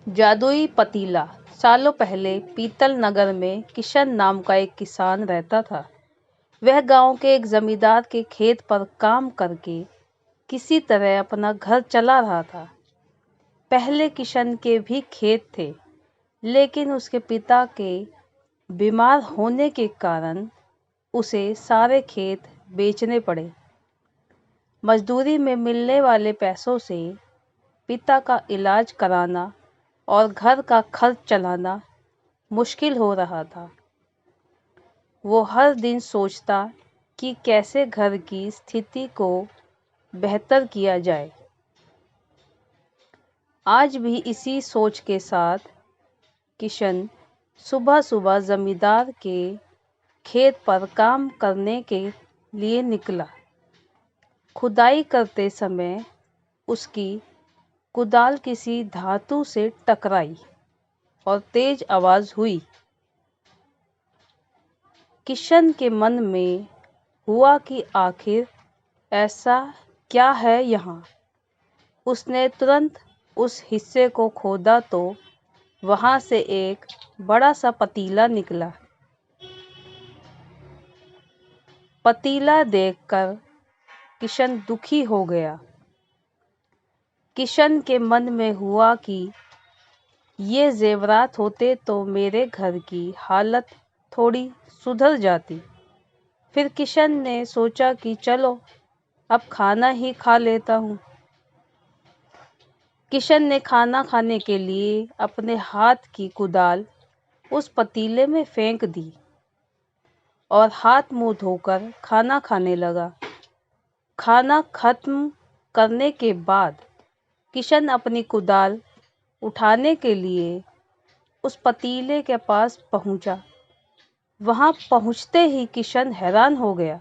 जादुई पतीला। सालों पहले पीतल नगर में किशन नाम का एक किसान रहता था। वह गांव के एक जमींदार के खेत पर काम करके किसी तरह अपना घर चला रहा था। पहले किशन के भी खेत थे, लेकिन उसके पिता के बीमार होने के कारण उसे सारे खेत बेचने पड़े। मजदूरी में मिलने वाले पैसों से पिता का इलाज कराना और घर का खर्च चलाना मुश्किल हो रहा था। वो हर दिन सोचता कि कैसे घर की स्थिति को बेहतर किया जाए। आज भी इसी सोच के साथ किशन सुबह सुबह जमींदार के खेत पर काम करने के लिए निकला। खुदाई करते समय उसकी कुदाल किसी धातु से टकराई और तेज आवाज हुई। किशन के मन में हुआ कि आखिर ऐसा क्या है यहाँ। उसने तुरंत उस हिस्से को खोदा तो वहां से एक बड़ा सा पतीला निकला। पतीला देखकर किशन दुखी हो गया। किशन के मन में हुआ कि ये जेवरात होते तो मेरे घर की हालत थोड़ी सुधर जाती। फिर किशन ने सोचा कि चलो अब खाना ही खा लेता हूँ। किशन ने खाना खाने के लिए अपने हाथ की कुदाल उस पतीले में फेंक दी और हाथ मुंह धोकर खाना खाने लगा। खाना खत्म करने के बाद किशन अपनी कुदाल उठाने के लिए उस पतीले के पास पहुंचा। वहां पहुंचते ही किशन हैरान हो गया।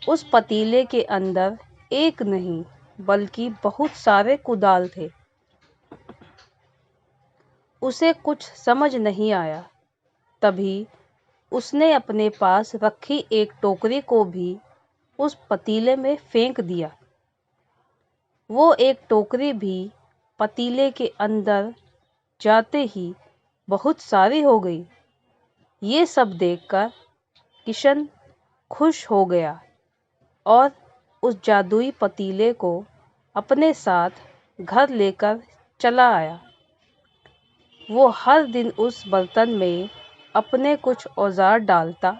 उस पतीले के अंदर एक नहीं बल्कि बहुत सारे कुदाल थे। उसे कुछ समझ नहीं आया। तभी उसने अपने पास रखी एक टोकरी को भी उस पतीले में फेंक दिया। वो एक टोकरी भी पतीले के अंदर जाते ही बहुत सारी हो गई। ये सब देखकर किशन खुश हो गया और उस जादुई पतीले को अपने साथ घर लेकर चला आया। वो हर दिन उस बर्तन में अपने कुछ औजार डालता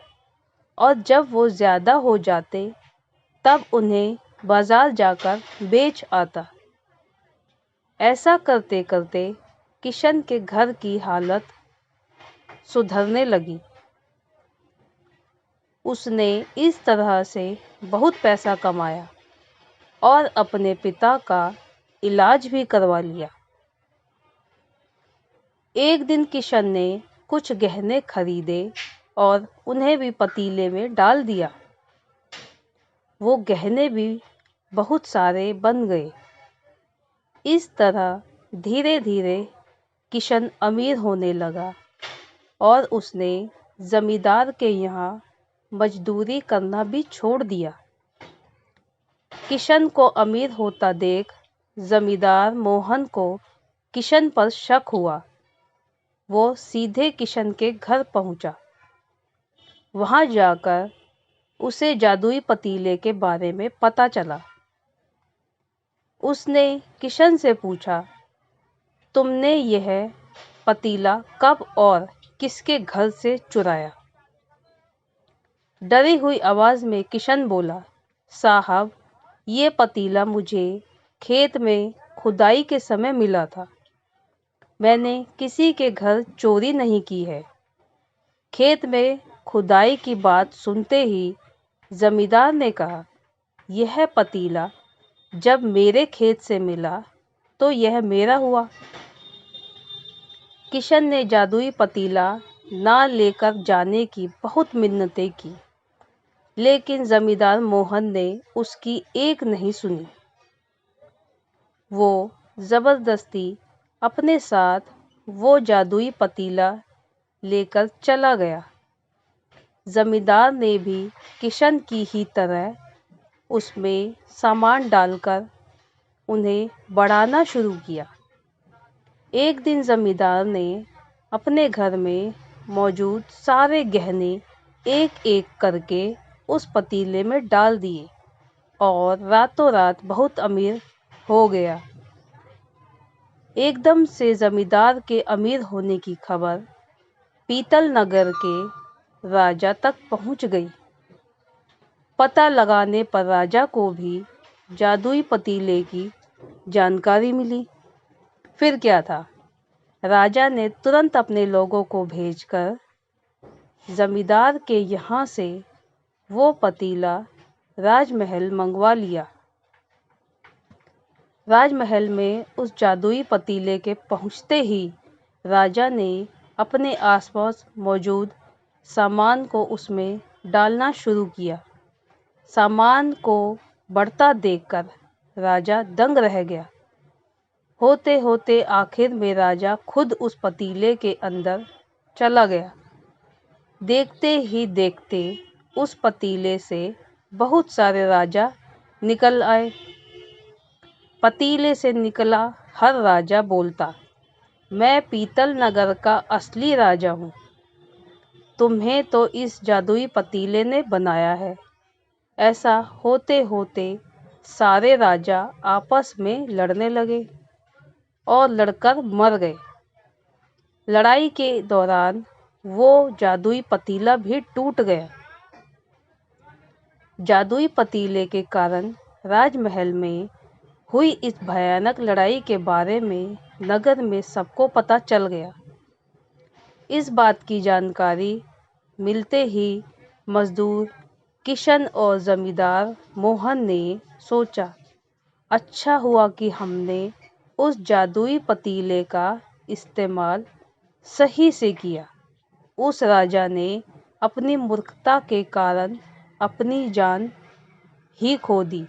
और जब वो ज़्यादा हो जाते तब उन्हें बाजार जाकर बेच आता। ऐसा करते करते किशन के घर की हालत सुधरने लगी। उसने इस तरह से बहुत पैसा कमाया और अपने पिता का इलाज भी करवा लिया। एक दिन किशन ने कुछ गहने खरीदे और उन्हें भी पतीले में डाल दिया। वो गहने भी बहुत सारे बन गए। इस तरह धीरे धीरे किशन अमीर होने लगा और उसने जमींदार के यहाँ मजदूरी करना भी छोड़ दिया। किशन को अमीर होता देख जमींदार मोहन को किशन पर शक हुआ। वो सीधे किशन के घर पहुंचा। वहां जाकर उसे जादुई पतीले के बारे में पता चला। उसने किशन से पूछा, तुमने यह पतीला कब और किसके घर से चुराया? डरी हुई आवाज में किशन बोला, साहब, ये पतीला मुझे खेत में खुदाई के समय मिला था। मैंने किसी के घर चोरी नहीं की है। खेत में खुदाई की बात सुनते ही जमींदार ने कहा, यह पतीला जब मेरे खेत से मिला तो यह मेरा हुआ। किशन ने जादुई पतीला ना लेकर जाने की बहुत मिन्नतें की, लेकिन जमींदार मोहन ने उसकी एक नहीं सुनी। वो जबरदस्ती अपने साथ वो जादुई पतीला लेकर चला गया। जमींदार ने भी किशन की ही तरह उसमें सामान डालकर उन्हें बढ़ाना शुरू किया। एक दिन जमींदार ने अपने घर में मौजूद सारे गहने एक एक करके उस पतीले में डाल दिए और रातों रात बहुत अमीर हो गया। एकदम से जमींदार के अमीर होने की खबर पीतल नगर के राजा तक पहुंच गई। पता लगाने पर राजा को भी जादुई पतीले की जानकारी मिली। फिर क्या था, राजा ने तुरंत अपने लोगों को भेजकर जमींदार के यहाँ से वो पतीला राजमहल मंगवा लिया। राजमहल में उस जादुई पतीले के पहुँचते ही राजा ने अपने आसपास मौजूद सामान को उसमें डालना शुरू किया। सामान को बढ़ता देखकर राजा दंग रह गया। होते होते आखिर में राजा खुद उस पतीले के अंदर चला गया। देखते ही देखते उस पतीले से बहुत सारे राजा निकल आए। पतीले से निकला हर राजा बोलता, मैं पीतल नगर का असली राजा हूँ। तुम्हें तो इस जादुई पतीले ने बनाया है। ऐसा होते होते सारे राजा आपस में लड़ने लगे और लड़कर मर गए। लड़ाई के दौरान वो जादुई पतीला भी टूट गया। जादुई पतीले के कारण राजमहल में हुई इस भयानक लड़ाई के बारे में नगर में सबको पता चल गया। इस बात की जानकारी मिलते ही मजदूर किशन और जमींदार मोहन ने सोचा, अच्छा हुआ कि हमने उस जादुई पतीले का इस्तेमाल सही से किया। उस राजा ने अपनी मूर्खता के कारण अपनी जान ही खो दी।